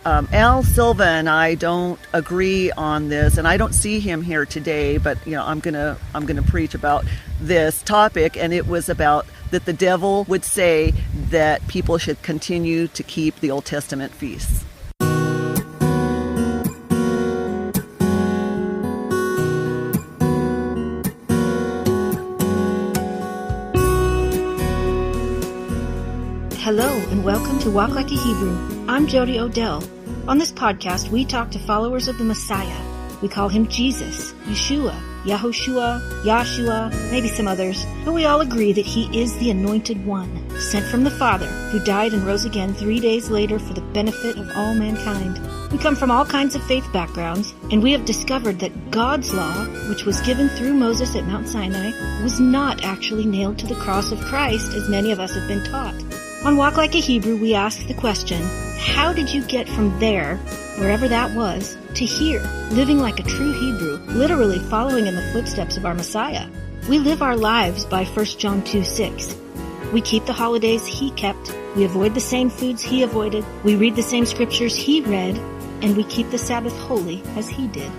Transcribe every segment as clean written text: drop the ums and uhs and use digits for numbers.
Al, Silva, and I don't agree on this, and I don't see him here today, but I'm gonna preach about this topic, and it was about that the devil would say that people should continue to keep the Old Testament feasts. Hello, and welcome to Walk Like a Hebrew. I'm Jody Odell. On this podcast, we talk to followers of the Messiah. We call him Jesus, Yeshua, Yahoshua, Yahshua, maybe some others, but we all agree that he is the Anointed One, sent from the Father, who died and rose again 3 days later for the benefit of all mankind. We come from all kinds of faith backgrounds, and we have discovered that God's law, which was given through Moses at Mount Sinai, was not actually nailed to the cross of Christ, as many of us have been taught. On Walk Like a Hebrew, we ask the question, how did you get from there, wherever that was, to here, living like a true Hebrew, literally following in the footsteps of our Messiah? We live our lives by 1 John 2:6. We keep the holidays he kept, we avoid the same foods he avoided, we read the same scriptures he read, and we keep the Sabbath holy as he did.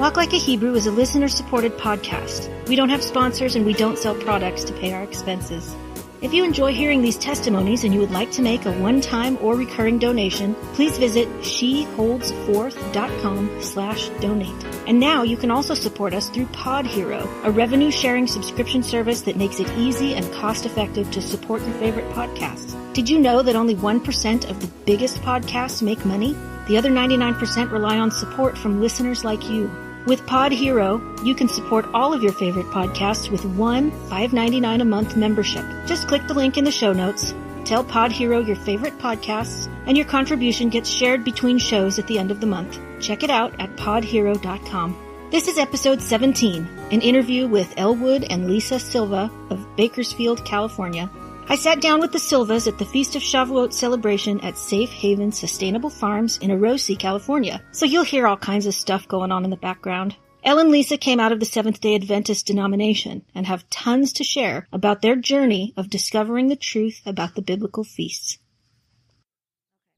Walk Like a Hebrew is a listener-supported podcast. We don't have sponsors and we don't sell products to pay our expenses. If you enjoy hearing these testimonies and you would like to make a one-time or recurring donation, please visit sheholdsforth.com/donate. And now you can also support us through Pod Hero, a revenue-sharing subscription service that makes it easy and cost-effective to support your favorite podcasts. Did you know that only 1% of the biggest podcasts make money? The other 99% rely on support from listeners like you. With Pod Hero, you can support all of your favorite podcasts with one $5.99 a month membership. Just click the link in the show notes, tell Pod Hero your favorite podcasts, and your contribution gets shared between shows at the end of the month. Check it out at podhero.com. This is episode 17, an interview with Elwood and Lisa Silva of Bakersfield, California. I sat down with the Silvas at the Feast of Shavuot celebration at Safe Haven Sustainable Farms in Orosi, California, so you'll hear all kinds of stuff going on in the background. Elle and Lisa came out of the Seventh-day Adventist denomination and have tons to share about their journey of discovering the truth about the biblical feasts.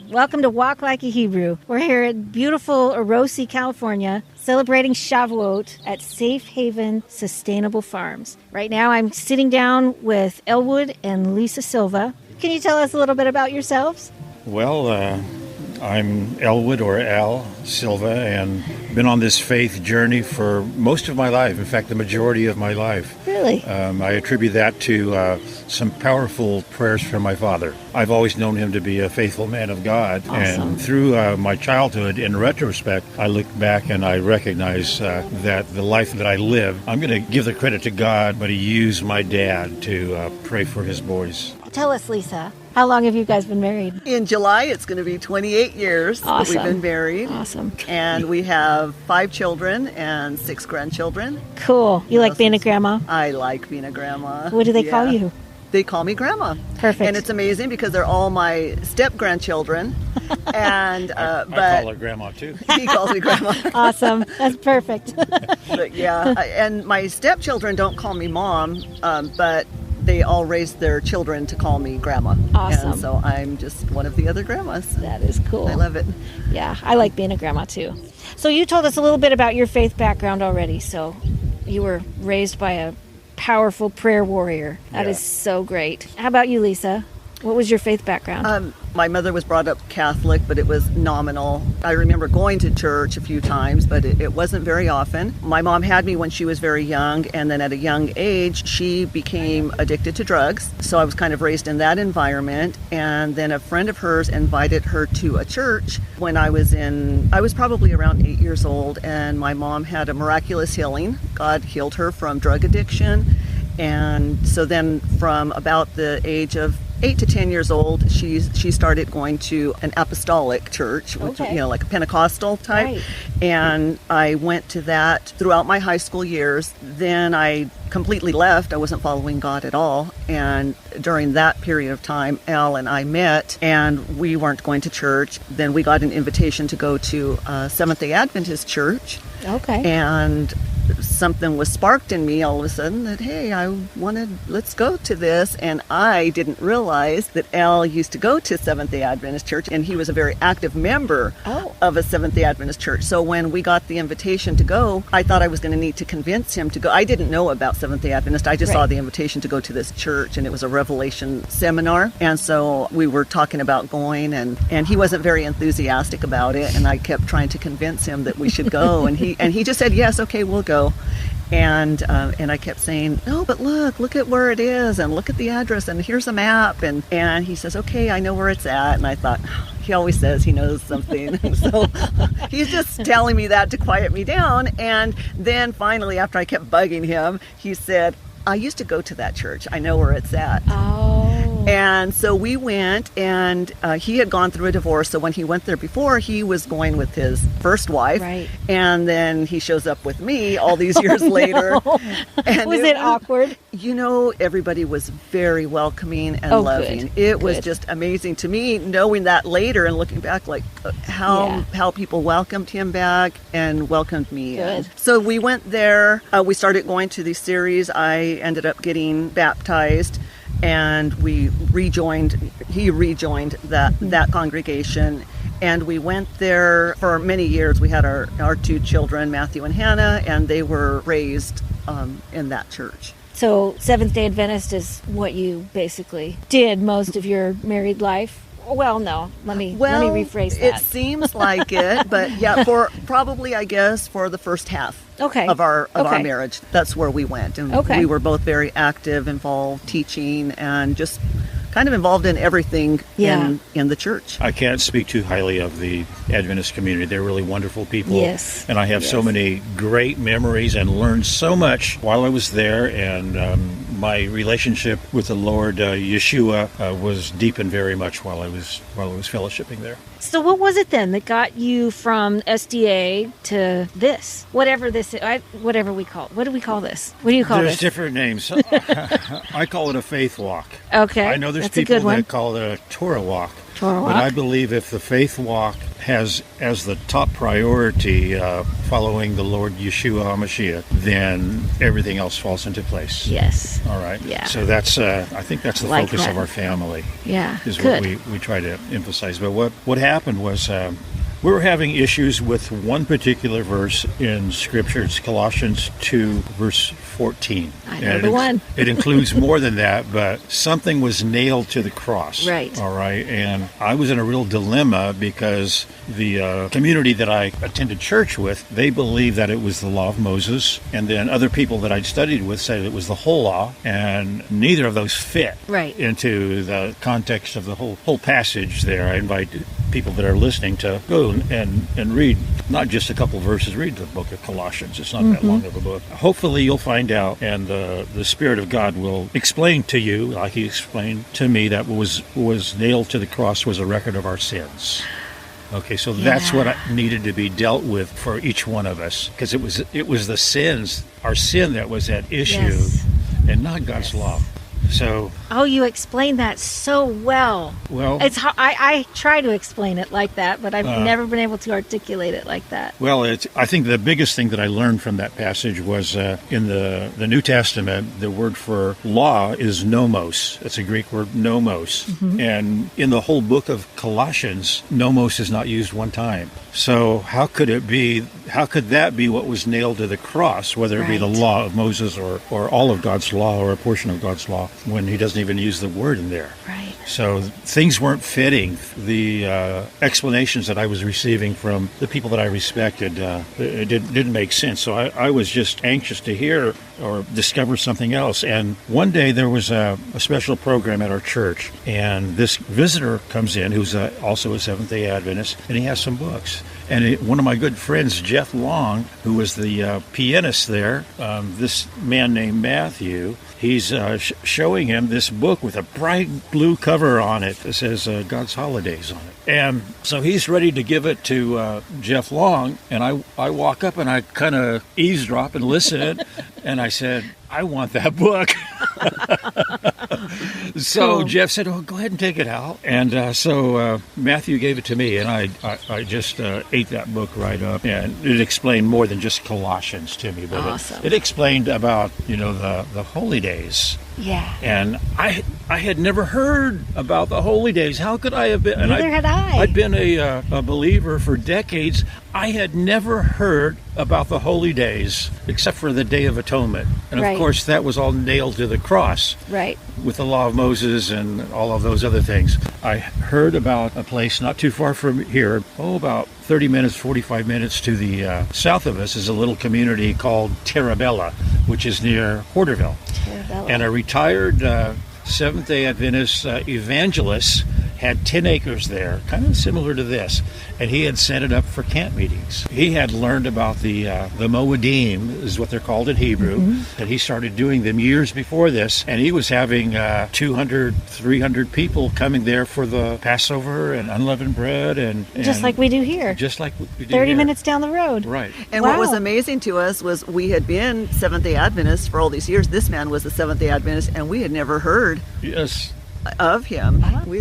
Welcome to Walk Like a Hebrew. We're here at beautiful Orosi, California, celebrating Shavuot at Safe Haven Sustainable Farms. Right now I'm sitting down with Elwood and Lisa Silva. Can you tell us a little bit about yourselves? Well, I'm Elwood, or Al Silva, and been on this faith journey for most of my life. In fact, the majority of my life. Really? I attribute that to some powerful prayers from my father. I've always known him to be a faithful man of God. Awesome. And through my childhood, in retrospect, I look back and I recognize that the life that I live, I'm going to give the credit to God, but he used my dad to pray for his boys. Tell us, Lisa, how long have you guys been married? In July, it's going to be 28 years that we've been married. Awesome. And we have 5 children and 6 grandchildren. Cool. You like being a grandma? I like being a grandma. What do they call you? They call me Grandma. Perfect. And it's amazing because they're all my step-grandchildren. And I call her Grandma, too. He calls me Grandma. Awesome. That's perfect. But yeah, and my stepchildren don't call me Mom, but they all raised their children to call me Grandma. Awesome. And so I'm just one of the other grandmas. That is cool. I love it. Yeah, I like being a grandma too. So you told us a little bit about your faith background already. So you were raised by a powerful prayer warrior. That is so great. How about you, Lisa? What was your faith background? My mother was brought up Catholic, but it was nominal. I remember going to church a few times, but it wasn't very often. My mom had me when she was very young, and then at a young age, she became addicted to drugs. So I was kind of raised in that environment. And then a friend of hers invited her to a church when I was probably around 8 years old, and my mom had a miraculous healing. God healed her from drug addiction. And so then from about the age of 8 to 10 years old, she started going to an apostolic church, which, like a Pentecostal type. Right. And I went to that throughout my high school years. Then I completely left. I wasn't following God at all. And during that period of time, Al and I met, and we weren't going to church. Then we got an invitation to go to a Seventh-day Adventist church. Okay. And something was sparked in me all of a sudden that, hey, let's go to this. And I didn't realize that Al used to go to Seventh-day Adventist Church, and he was a very active member of a Seventh-day Adventist church. So when we got the invitation to go, I thought I was going to need to convince him to go. I didn't know about Seventh-day Adventist. I just saw the invitation to go to this church, and it was a Revelation seminar. And so we were talking about going, and he wasn't very enthusiastic about it, and I kept trying to convince him that we should go, and he just said, yes, okay, we'll go. And I kept saying, no, but look at where it is, and look at the address, and here's a map. And he says, okay, I know where it's at. And I thought, he always says he knows something. So he's just telling me that to quiet me down. And then finally, after I kept bugging him, he said, I used to go to that church. I know where it's at. Oh. And so we went, and he had gone through a divorce. So when he went there before, he was going with his first wife. Right. And then he shows up with me all these years later. And was it awkward? Everybody was very welcoming and loving. Good. It was just amazing to me, knowing that later and looking back, like how people welcomed him back and welcomed me in. So we went there. We started going to these series. I ended up getting baptized, and he rejoined that congregation, and we went there for many years. We had our two children, Matthew and Hannah, and they were raised in that church. So Seventh-day Adventist is what you basically did most of your married life? Well, no. Let me rephrase that. It seems like it, but yeah, for probably, I guess, for the first half of our marriage, that's where we went, and we were both very active, involved, teaching, and just kind of involved in everything in the church. I can't speak too highly of the Adventist community. They're really wonderful people. Yes. And I have so many great memories and learned so much while I was there. And my relationship with the Lord Yeshua was deepened very much while I was fellowshipping there. So what was it then that got you from SDA to this? Whatever this is, whatever we call it. What do we call this? What do you call this? There's different names. I call it a faith walk. Okay. I know there's people that call it a Torah walk. But I believe if the faith walk has as the top priority following the Lord Yeshua HaMashiach, then everything else falls into place. Yes. All right. Yeah. So that's I think that's the focus of our family. Yeah. Is what we try to emphasize. But what happened was we were having issues with one particular verse in Scripture. It's Colossians 2, verse 14. I know the one. It includes more than that, but something was nailed to the cross. Right. All right. And I was in a real dilemma because the community that I attended church with, they believed that it was the law of Moses. And then other people that I'd studied with said it was the whole law. And neither of those fit into the context of the whole passage there. I invite people that are listening to go and read not just a couple verses, read the book of Colossians. It's not that long of a book. Hopefully you'll find out, and the Spirit of God will explain to you, like He explained to me, that what was nailed to the cross was a record of our sins. Okay, so that's what needed to be dealt with for each one of us, because it was the sins, our sin, that was at issue, and not God's law. So. Oh, you explained that so well. Well, it's I try to explain it like that, but I've never been able to articulate it like that. Well, I think the biggest thing that I learned from that passage was in the New Testament, the word for law is nomos. It's a Greek word, nomos. And in the whole book of Colossians, nomos is not used one time. So how could that be what was nailed to the cross, whether it be the law of Moses or all of God's law or a portion of God's law, when He doesn't even use the word in there? Right. So things weren't fitting. The explanations that I was receiving from the people that I respected it didn't make sense. So I was just anxious to hear or discover something else. And one day there was a special program at our church, and this visitor comes in who's also a Seventh-day Adventist, and he has some books. And one of my good friends, Jeff Long, who was the pianist there, this man named Matthew, he's showing him this book with a bright blue cover on it that says God's Holidays on it. And so he's ready to give it to Jeff Long, and I walk up and I kind of eavesdrop and listen. And I said, I want that book. So Cool. Jeff said, oh, go ahead and take it out. And so Matthew gave it to me, and I just ate that book right up. And it explained more than just Colossians to me. But Awesome. it explained about, the holy days. Yeah. And I had never heard about the holy days. How could I have been? Neither had I. I'd been a believer for decades. I had never heard about the holy days except for the Day of Atonement. And Right. of course, that was all nailed to the cross Right. with the law of Moses and all of those other things. I heard about a place not too far from here, about 30 minutes, 45 minutes to the south of us is a little community called Terabella, which is near Porterville. Terabella. And a retired Seventh-day Adventist evangelist had 10 acres there, kind of similar to this, and he had set it up for camp meetings. He had learned about the Moedim, is what they're called in Hebrew, and he started doing them years before this, and he was having 200, 300 people coming there for the Passover and unleavened bread. And Just like we do here. Just like we do 30 here. minutes down the road. Right. And Wow. what was amazing to us was we had been Seventh-day Adventists for all these years. This man was a Seventh-day Adventist, and we had never heard Yes. of him. Uh-huh. We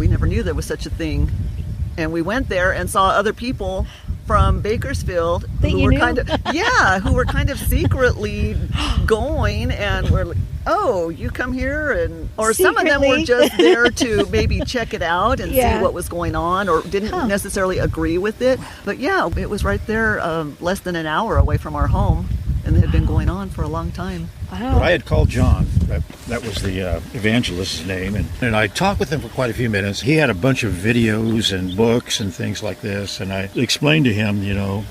never knew there was such a thing. And we went there and saw other people from Bakersfield That who you were knew? who were kind of secretly going, and were like, oh, you come here, and or some of them were Secretly? just there to maybe check it out and Yeah. see what was going on, or didn't necessarily agree with it. But yeah, it was right there, less than an hour away from our home, and it had been going on for a long time. Wow. But I had called John, that was the evangelist's name, and I talked with him for quite a few minutes. He had a bunch of videos and books and things like this, and I explained to him,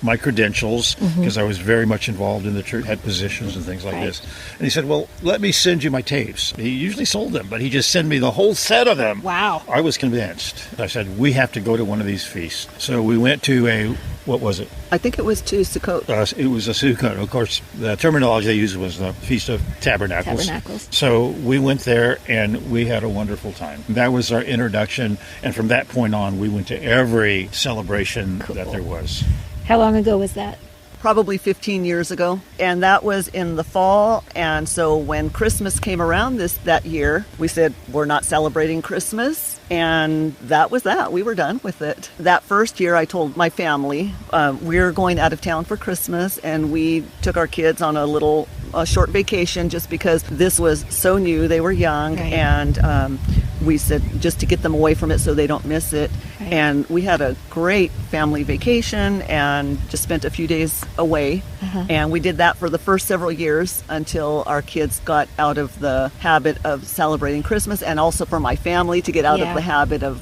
my credentials, because I was very much involved in the church, had positions and things like Right. this. And he said, well, let me send you my tapes. He usually sold them, but he just sent me the whole set of them. Wow. I was convinced. I said, we have to go to one of these feasts. So we went to what was it? I think it was to Sukkot. It was a Sukkot. Of course, the terminology they used was the Feast of Tabernacles. Tabernacles. So we went there, and we had a wonderful time. That was our introduction, and from that point on, we went to every celebration that there was. How long ago was that? Probably 15 years ago, and that was in the fall. And so when Christmas came around that year, we said we're not celebrating Christmas, and that was that. We were done with it. That first year, I told my family we're going out of town for Christmas, and we took our kids on a short vacation just because this was so new. They were young, Right. and we said just to get them away from it so they don't miss it. Right. And we had a great family vacation and just spent a few days away. And we did that for the first several years until our kids got out of the habit of celebrating Christmas, and also for my family to get out Yeah. of the habit of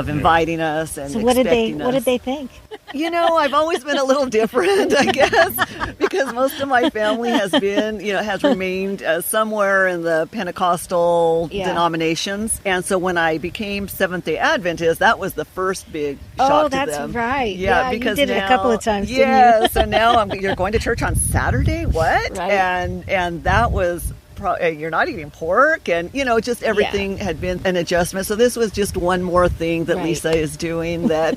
inviting us and So what did expecting us. they think? I've always been a little different, I guess, because most of my family has been, has remained somewhere in the Pentecostal Yeah. denominations. And so when I became Seventh-day Adventist, that was the first big shock to that's them. right. Yeah, Yeah, you because did it a now, couple of times, didn't you? Yeah, so now you're going to church on Saturday? What? Right. And that was... you're not eating pork, and just everything had been an adjustment. So this was just one more thing that Right. Lisa is doing that.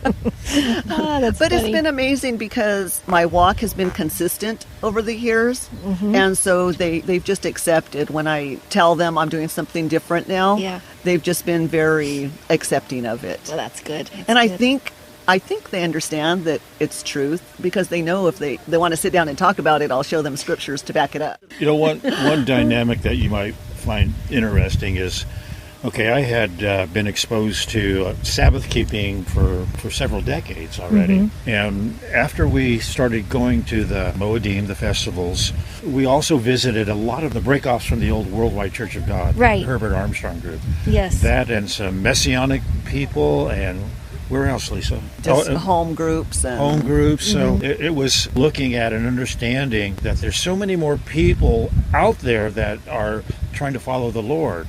That's But funny. it's been amazing because my walk has been consistent over the years, Mm-hmm. and so they've just accepted when I tell them I'm doing something different now. Yeah. They've just been very accepting of it. Well, that's good. That's And I good. think they understand that it's truth, because they know if they want to sit down and talk about it, I'll show them scriptures to back it up. One dynamic that you might find interesting is, I had been exposed to Sabbath keeping for several decades already. And after we started going to the Moedim, the festivals, we also visited a lot of the breakoffs from the old Worldwide Church of God, Right. Herbert Armstrong group. Yes. That and some Messianic people, and where else, Lisa? Just home groups. And Home groups. So it was looking at and understanding that there's so many more people out there that are trying to follow the Lord.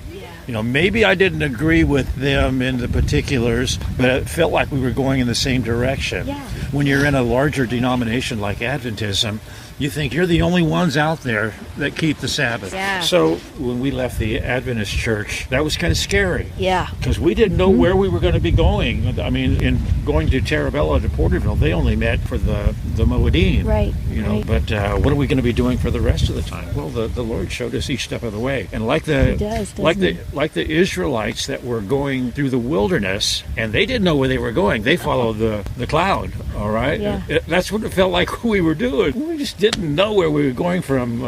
Maybe I didn't agree with them in the particulars, but it felt like we were going in the same direction. Yeah. When you're in a larger denomination like Adventism, you think you're the only ones out there that keep the Sabbath. Yeah. So when we left the Adventist church, that was kind of scary. Yeah. Because we didn't know where we were going to be going. I mean, in going to Terabella to Porterville, they only met for the Moedim. Right. You know, right. but what are we going to be doing for the rest of the time? Well, the Lord showed us each step of the way. And like He does, doesn't he? like the Israelites that were going through the wilderness, and they didn't know where they were going. They followed the cloud, all right? Yeah. That's what it felt like we were doing. We just didn't know where we were going from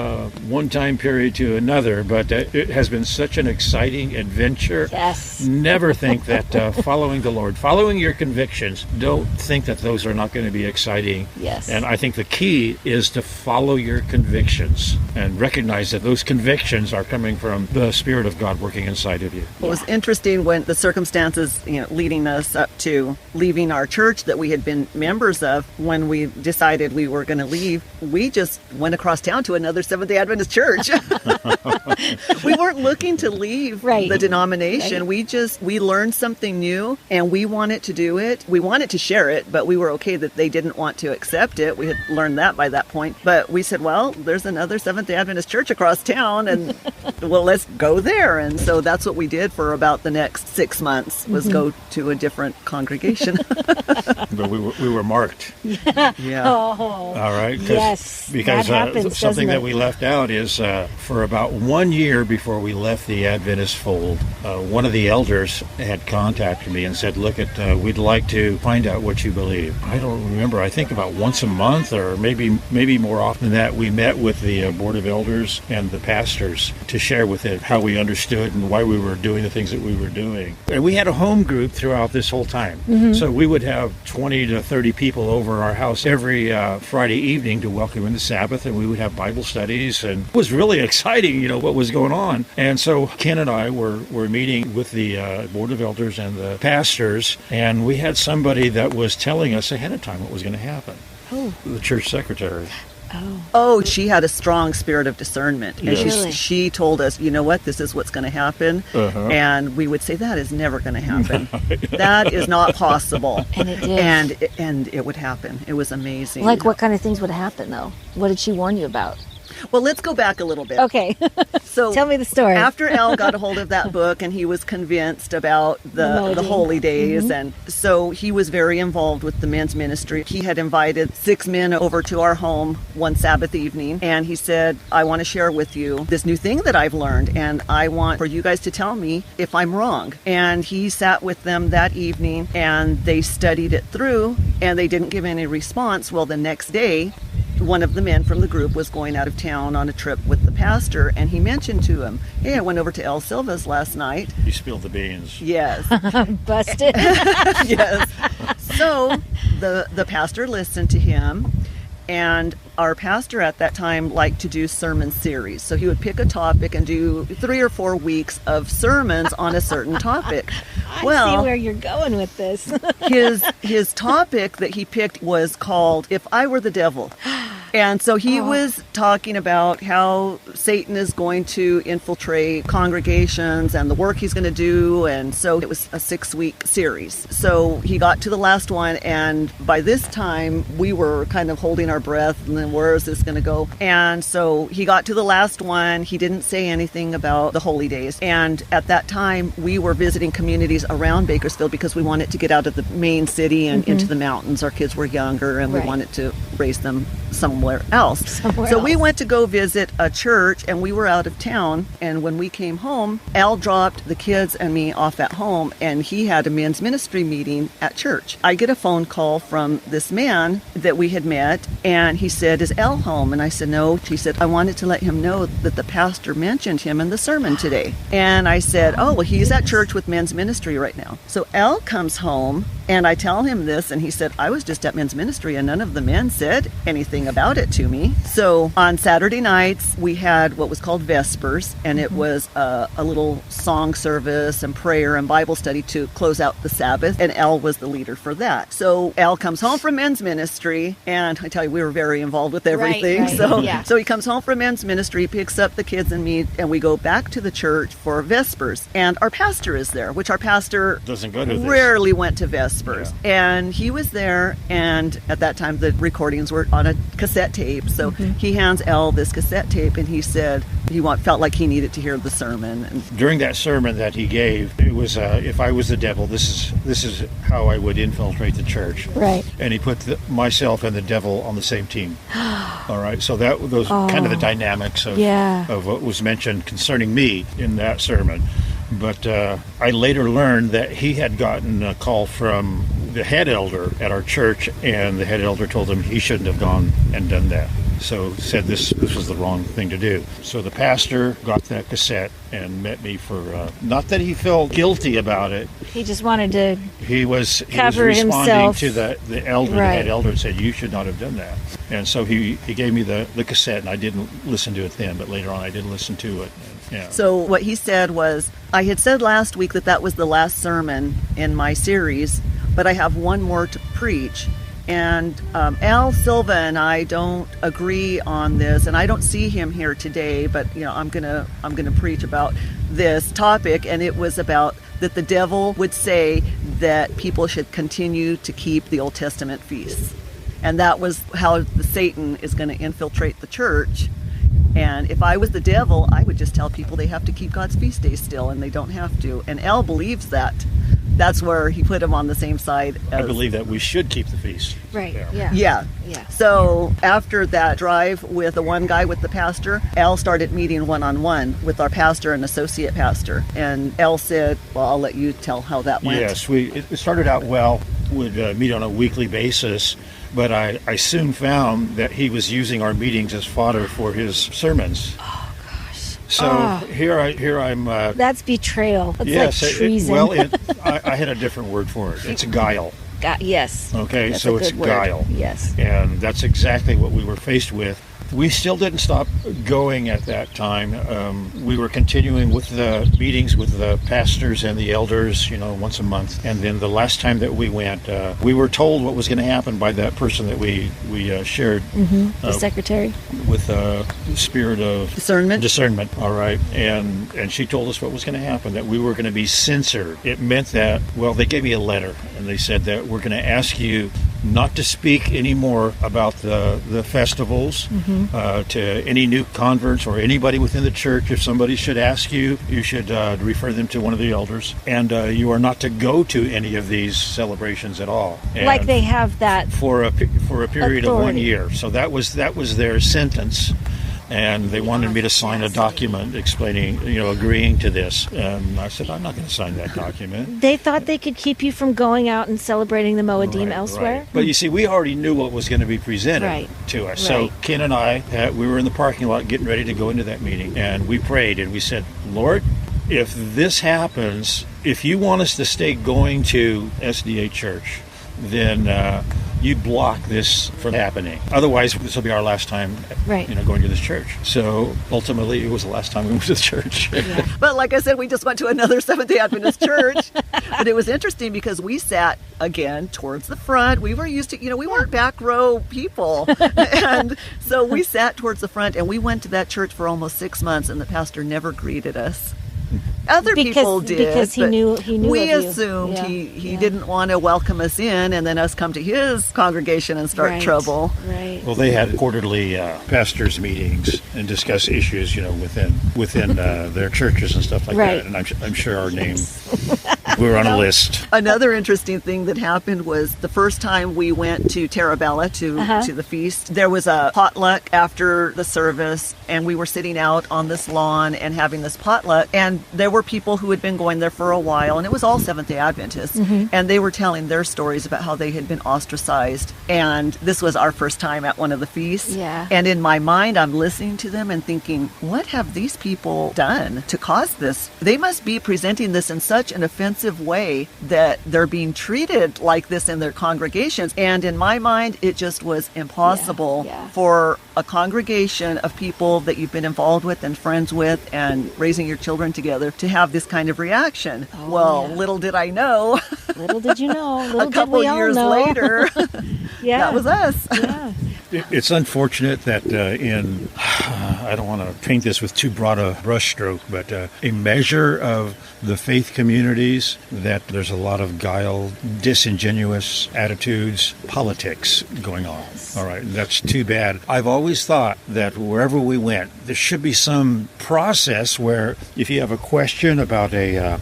one time period to another, but it has been such an exciting adventure. Yes. Never think that following the Lord, following your convictions, don't think that those are not going to be exciting. Yes. And I think the key is to follow your convictions and recognize that those convictions are coming from the Spirit of God working inside of you. It was interesting when the circumstances, leading us up to leaving our church that we had been members of, when we decided we were going to leave, we just went across town to another Seventh-day Adventist church. We weren't looking to leave the denomination. Right. We learned something new and we wanted to do it. We wanted to share it, but we were okay that they didn't want to accept it. We had learned that by that point. But we said, well, there's another Seventh-day Adventist church across town and well, let's go there. And so that's what we did for about the next 6 months, was go to a different congregation. But we were marked. Yeah. Oh. All right. Yes. Because that happens, something doesn't that it? we left out is for about 1 year before we left the Adventist fold, one of the elders had contacted me and said, look, we'd like to find out what you believe. I don't remember. I think about once a month or maybe more often than that, we met with the Board of Elders and the pastors to share with it how we understood and why we were doing the things that we were doing. And we had a home group throughout this whole time. Mm-hmm. So we would have 20 to 30 people over our house every Friday evening to welcome in the Sabbath, and we would have Bible studies, and it was really exciting, what was going on. And so Ken and I were meeting with the Board of Elders and the pastors, and we had somebody that was telling us ahead of time what was going to happen. Oh. The church secretary. Oh, she had a strong spirit of discernment. And Yes. Really? she told us, you know what, this is what's going to happen. Uh-huh. And we would say, that is never going to happen. That is not possible. And it did. And it would happen. It was amazing. Like what kind of things would happen, though? What did she warn you about? Well, let's go back a little bit. Okay. So Tell me the story. After Al got a hold of that book and he was convinced about the holy days, and so he was very involved with the men's ministry. He had invited 6 men over to our home one Sabbath evening, and he said, I want to share with you this new thing that I've learned, and I want for you guys to tell me if I'm wrong. And he sat with them that evening, and they studied it through, and they didn't give any response. Well, the next day, one of the men from the group was going out of town on a trip with the pastor, and he mentioned to him, hey, I went over to El Silva's last night. You spilled the beans. Yes. Busted. Yes. So the pastor listened to him, and our pastor at that time liked to do sermon series. So he would pick a topic and do 3 or 4 weeks of sermons on a certain topic. I see where you're going with this. his topic that he picked was called If I Were the Devil. And so he was talking about how Satan is going to infiltrate congregations and the work he's going to do. And so it was a 6-week series. So he got to the last one, and by this time we were kind of holding our breath, and then where is this going to go? And so he got to the last one. He didn't say anything about the holy days. And at that time we were visiting communities around Bakersfield because we wanted to get out of the main city and into the mountains. Our kids were younger, and we wanted to raise them somewhere else. We went to go visit a church, and we were out of town. And when we came home, Al dropped the kids and me off at home, and he had a men's ministry meeting at church. I get a phone call from this man that we had met, and he said, is Al home? And I said, no. He said, I wanted to let him know that the pastor mentioned him in the sermon today. And I said, oh, well, he's at church with men's ministry right now. So Al comes home, and I tell him this, and he said, I was just at men's ministry, and none of the men said anything about it to me. So on Saturday nights, we had what was called Vespers, and it was a little song service and prayer and Bible study to close out the Sabbath, and Al was the leader for that. So Al comes home from men's ministry, and I tell you, we were very involved with everything. Right. So he comes home from men's ministry, picks up the kids and me, and we go back to the church for Vespers. And our pastor is there, which our pastor Doesn't go to this. rarely went to Vespers. Spurs. Yeah. And he was there, and at that time the recordings were on a cassette tape. So he hands Elle this cassette tape, and he said he felt like he needed to hear the sermon. And during that sermon that he gave, it was, if I was the devil, this is how I would infiltrate the church. Right. And he put myself and the devil on the same team. All right. So those kind of the dynamics of what was mentioned concerning me in that sermon. But I later learned that he had gotten a call from the head elder at our church, and the head elder told him he shouldn't have gone and done that. So said this was the wrong thing to do. So the pastor got that cassette and met me for, not that he felt guilty about it. He just wanted to He was cover responding himself. to the elder, the head elder, and said, you should not have done that. And so he gave me the cassette, and I didn't listen to it then, but later on I did listen to it. Yeah. So what he said was, I had said last week that was the last sermon in my series, but I have one more to preach. And Silva and I don't agree on this, and I don't see him here today, but I'm gonna preach about this topic, and it was about that the devil would say that people should continue to keep the Old Testament feasts. And that was how Satan is going to infiltrate the church. And if I was the devil, I would just tell people they have to keep God's feast days still, and they don't have to. And Elle believes that. That's where he put him on the same side. I believe that we should keep the feast. Right. Yeah. So after that drive with the one guy with the pastor, Elle started meeting one-on-one with our pastor and associate pastor. And Elle said, well, I'll let you tell how that went. Yes, it started out well. We'd meet on a weekly basis. But I soon found that he was using our meetings as fodder for his sermons. Oh, gosh. So here I'm... That's betrayal. That's yes, like treason. I had a different word for it. It's guile. Yes. Okay, that's so it's guile. Yes. And that's exactly what we were faced with. We still didn't stop going at that time. We were continuing with the meetings with the pastors and the elders, once a month. And then the last time that we went, we were told what was going to happen by that person that we shared. The secretary? With the spirit of discernment. All right. And she told us what was going to happen, that we were going to be censored. It meant that, they gave me a letter, and they said that we're going to ask you not to speak anymore about the festivals to any new converts or anybody within the church. If somebody should ask you, you should refer them to one of the elders. And you are not to go to any of these celebrations at all. And like they have that for a period authority. Of 1 year. So that was their sentence. And they wanted me to sign a document explaining, agreeing to this. And I said, I'm not going to sign that document. They thought they could keep you from going out and celebrating the Moedim elsewhere? Right. But you see, we already knew what was going to be presented to us. So Ken and I, we were in the parking lot getting ready to go into that meeting. And we prayed and we said, Lord, if this happens, if you want us to stay going to SDA church, then you block this from happening. Otherwise, this will be our last time, going to this church. So ultimately, it was the last time we went to the church. Yeah. But like I said, we just went to another Seventh-day Adventist church. But it was interesting because we sat, again, towards the front. We were used to, we weren't back row people. And so we sat towards the front, and we went to that church for almost 6 months, and the pastor never greeted us. Other people did, because he knew. We assumed he didn't want to welcome us in, and then us come to his congregation and start trouble. Right. Well, they had quarterly pastors' meetings and discuss issues, within their churches and stuff like that. And I'm sure our name, we were on a list. Another interesting thing that happened was the first time we went to Terabella to the feast. There was a potluck after the service, and we were sitting out on this lawn and having this potluck, and there were people who had been going there for a while, and it was all Seventh-day Adventists, and they were telling their stories about how they had been ostracized, and this was our first time at one of the feasts. And in my mind, I'm listening to them and thinking, what have these people done to cause this? They must be presenting this in such an offensive way that they're being treated like this in their congregations. And in my mind, it just was impossible for a congregation of people that you've been involved with and friends with and raising your children together to have this kind of reaction. Little did I know. Little did you know. A couple years later, that was us. Yeah. It's unfortunate that I don't want to paint this with too broad a brushstroke, but a measure of the faith communities that there's a lot of guile, disingenuous attitudes, politics going on. All right, that's too bad. I've always thought that wherever we went, there should be some process where if you have a question about a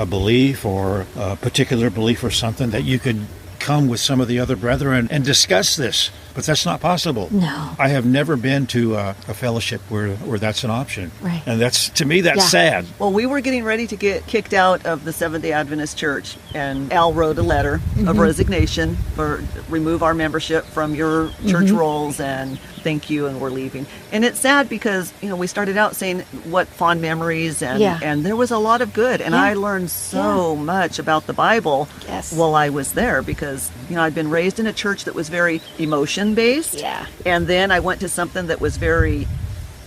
belief or a particular belief or something, that you could come with some of the other brethren and discuss this. But that's not possible. No. I have never been to a fellowship where that's an option. Right. And that's, to me, that's sad. Well, we were getting ready to get kicked out of the Seventh-day Adventist Church, and Al wrote a letter of resignation for remove our membership from your church rolls and thank you, and we're leaving. And it's sad because, we started out saying what fond memories, and there was a lot of good. And I learned so much about the Bible while I was there because, I'd been raised in a church that was very emotion-based. Yeah. And then I went to something that was very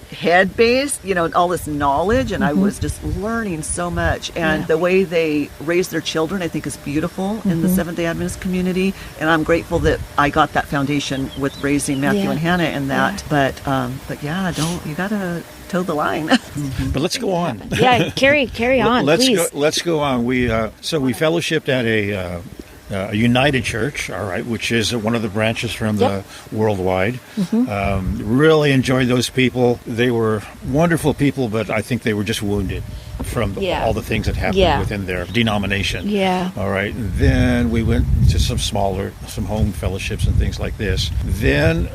head-based, all this knowledge, and I was just learning so much. And the way they raise their children, I think, is beautiful in the Seventh-day Adventist community. And I'm grateful that I got that foundation with raising Matthew and Hannah and that. But you gotta toe the line. But let's go on. Carry on, please. Let's go on. We fellowshipped at a United Church, all right, which is one of the branches from the Worldwide. Really enjoyed those people. They were wonderful people, but I think they were just wounded from all the things that happened within their denomination. All right. Then we went to some home fellowships and things like this. Then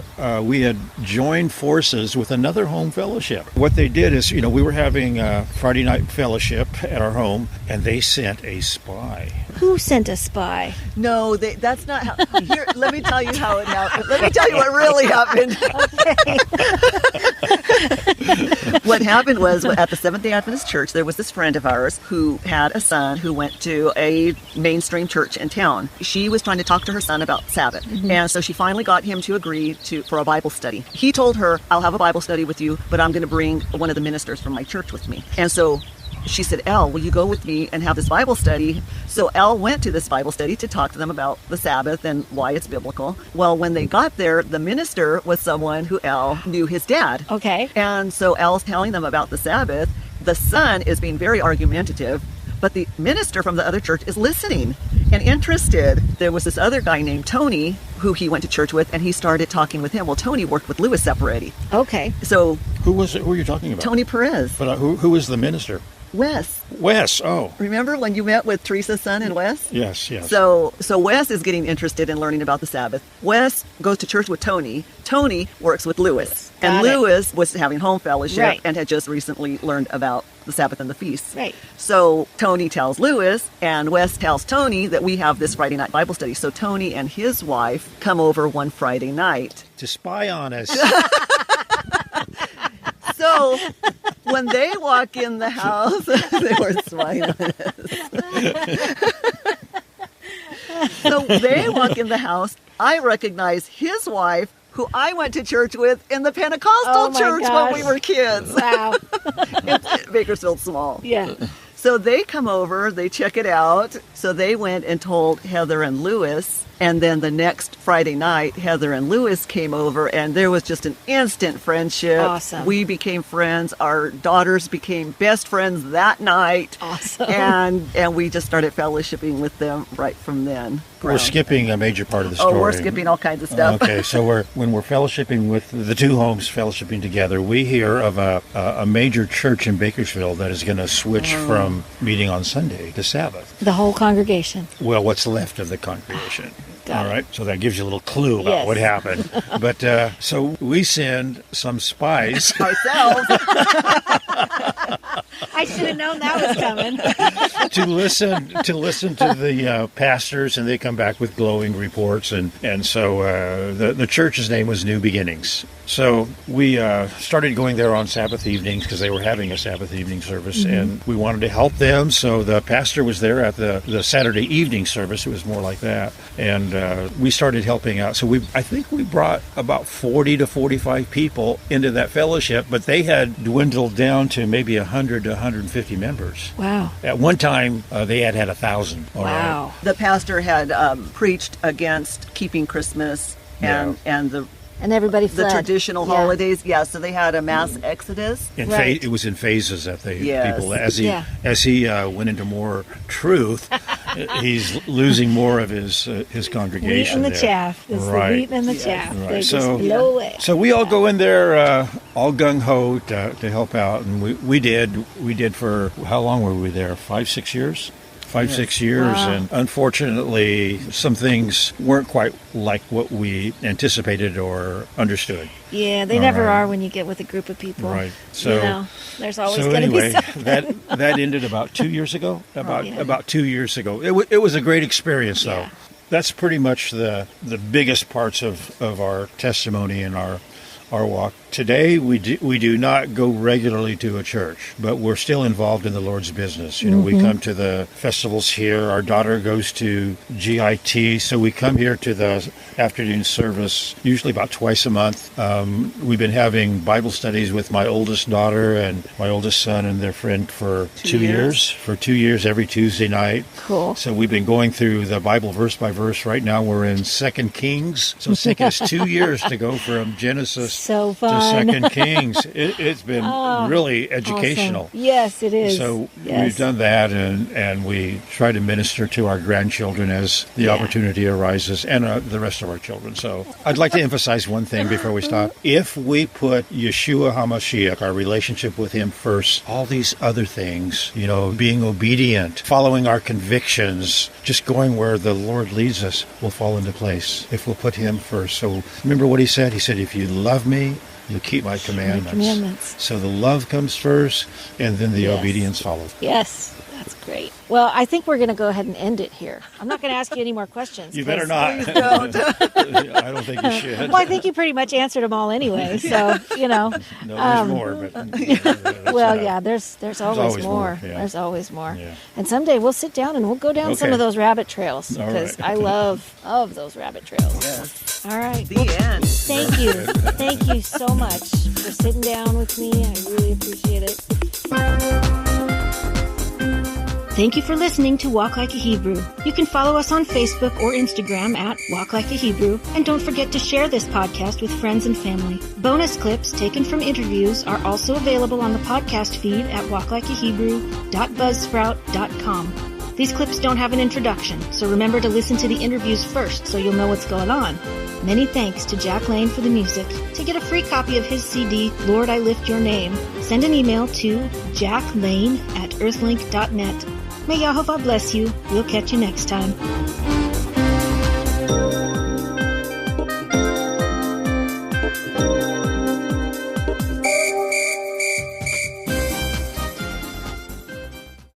we had joined forces with another home fellowship. What they did is, we were having a Friday night fellowship at our home, and they sent a spy. Who sent a spy? No, that's not how. Here, let me tell you how it happened. Let me tell you what really happened. What happened was at the Seventh-day Adventist Church, there was this friend of ours who had a son who went to a mainstream church in town. She was trying to talk to her son about Sabbath. And so she finally got him to agree for a Bible study. He told her, I'll have a Bible study with you, but I'm going to bring one of the ministers from my church with me. And so she said, Elle, will you go with me and have this Bible study? So Elle went to this Bible study to talk to them about the Sabbath and why it's biblical. Well, when they got there, the minister was someone who Elle knew his dad. Okay. And so Elle's telling them about the Sabbath. The son is being very argumentative, but the minister from the other church is listening and interested. There was this other guy named Tony who he went to church with, and he started talking with him. Well, Tony worked with Louis Separaty. Okay. So Who are you talking about? Tony Perez. But who was the minister? Wes. Oh. Remember when you met with Teresa's son and Wes? Yes. So Wes is getting interested in learning about the Sabbath. Wes goes to church with Tony. Tony works with Louis. And Louis was having home fellowship and had just recently learned about the Sabbath and the feasts. Right. So Tony tells Louis, and Wes tells Tony that we have this Friday night Bible study. So Tony and his wife come over one Friday night to spy on us. So when they walk in the house, they were spying on us. So they walk in the house. I recognize his wife, who I went to church with in the Pentecostal church when we were kids. Wow. It's Bakersfield Small. Yeah. So they come over, they check it out. So they went and told Heather and Louis. And then the next Friday night, Heather and Louis came over, and there was just an instant friendship. Awesome. We became friends. Our daughters became best friends that night. Awesome. And we just started fellowshipping with them right from then. We're skipping a major part of the story. Oh, we're skipping all kinds of stuff. Okay, so when we're fellowshipping with the two homes, fellowshipping together, we hear of a major church in Bakersfield that is going to switch from meeting on Sunday to Sabbath. The whole congregation. Well, what's left of the congregation. Got all it. right, so that gives you a little clue about what happened. But so we send some spies ourselves. I should have known that was coming. to listen to the pastors, and they come back with glowing reports. And so the church's name was New Beginnings. So we started going there on Sabbath evenings because they were having a Sabbath evening service, and we wanted to help them. So the pastor was there at the Saturday evening service. It was more like that, and we started helping out. So I think we brought about 40 to 45 people into that fellowship, but they had dwindled down to maybe 100 to 150 members. Wow. At one time, they had 1,000. Wow. The pastor had preached against keeping Christmas and the And everybody fled. The traditional holidays. Yeah, so they had a mass exodus. It was in phases that people, as he went into more truth, he's losing more of his congregation. Wheat and the chaff. It's the wheat and the chaff. Right. They just blow away. So we all go in there all gung-ho to help out, and we did for, how long were we there? 5-6 years? 5-6 years, wow. And unfortunately some things weren't quite like what we anticipated or understood. Yeah, they never are when you get with a group of people. Right. So there's always going to be something. that ended about 2 years ago. About 2 years ago. It was a great experience, though. Yeah. That's pretty much the biggest parts of our testimony and our walk. Today, we do not go regularly to a church, but we're still involved in the Lord's business. You know, we come to the festivals here. Our daughter goes to GIT, so we come here to the afternoon service usually about twice a month. We've been having Bible studies with my oldest daughter and my oldest son and their friend for 2 years. For 2 years, every Tuesday night. Cool. So we've been going through the Bible verse by verse. Right now, we're in 2 Kings, so it's taken us 2 years to go from Genesis to 2 Kings. It's been really educational. Awesome. Yes, it is. So we've done that, and we try to minister to our grandchildren as the opportunity arises, and the rest of our children. So I'd like to emphasize one thing before we stop. If we put Yeshua HaMashiach, our relationship with him, first, all these other things, being obedient, following our convictions, just going where the Lord leads us, will fall into place if we'll put him first. So remember what he said? He said, if you love me, you'll keep my commandments. So the love comes first, and then the obedience follows. Yes, that's great. Well, I think we're going to go ahead and end it here. I'm not going to ask you any more questions. You better not. Please don't. I don't think you should. Well, I think you pretty much answered them all anyway. So, No, there's more. But well, there's always more. Yeah. There's always more. Yeah. And someday we'll sit down and we'll go down some of those rabbit trails, because I love those rabbit trails. Yes. All right. The end. Thank you. Thank you so much for sitting down with me. I really appreciate it. Thank you for listening to Walk Like a Hebrew. You can follow us on Facebook or Instagram at Walk Like a Hebrew, and don't forget to share this podcast with friends and family. Bonus clips taken from interviews are also available on the podcast feed at walklikeahebrew.buzzsprout.com. These clips don't have an introduction, so remember to listen to the interviews first so you'll know what's going on. Many thanks to Jack Lane for the music. To get a free copy of his CD, Lord, I Lift Your Name, send an email to jacklane@earthlink.net. May Yahovah bless you. We'll catch you next time.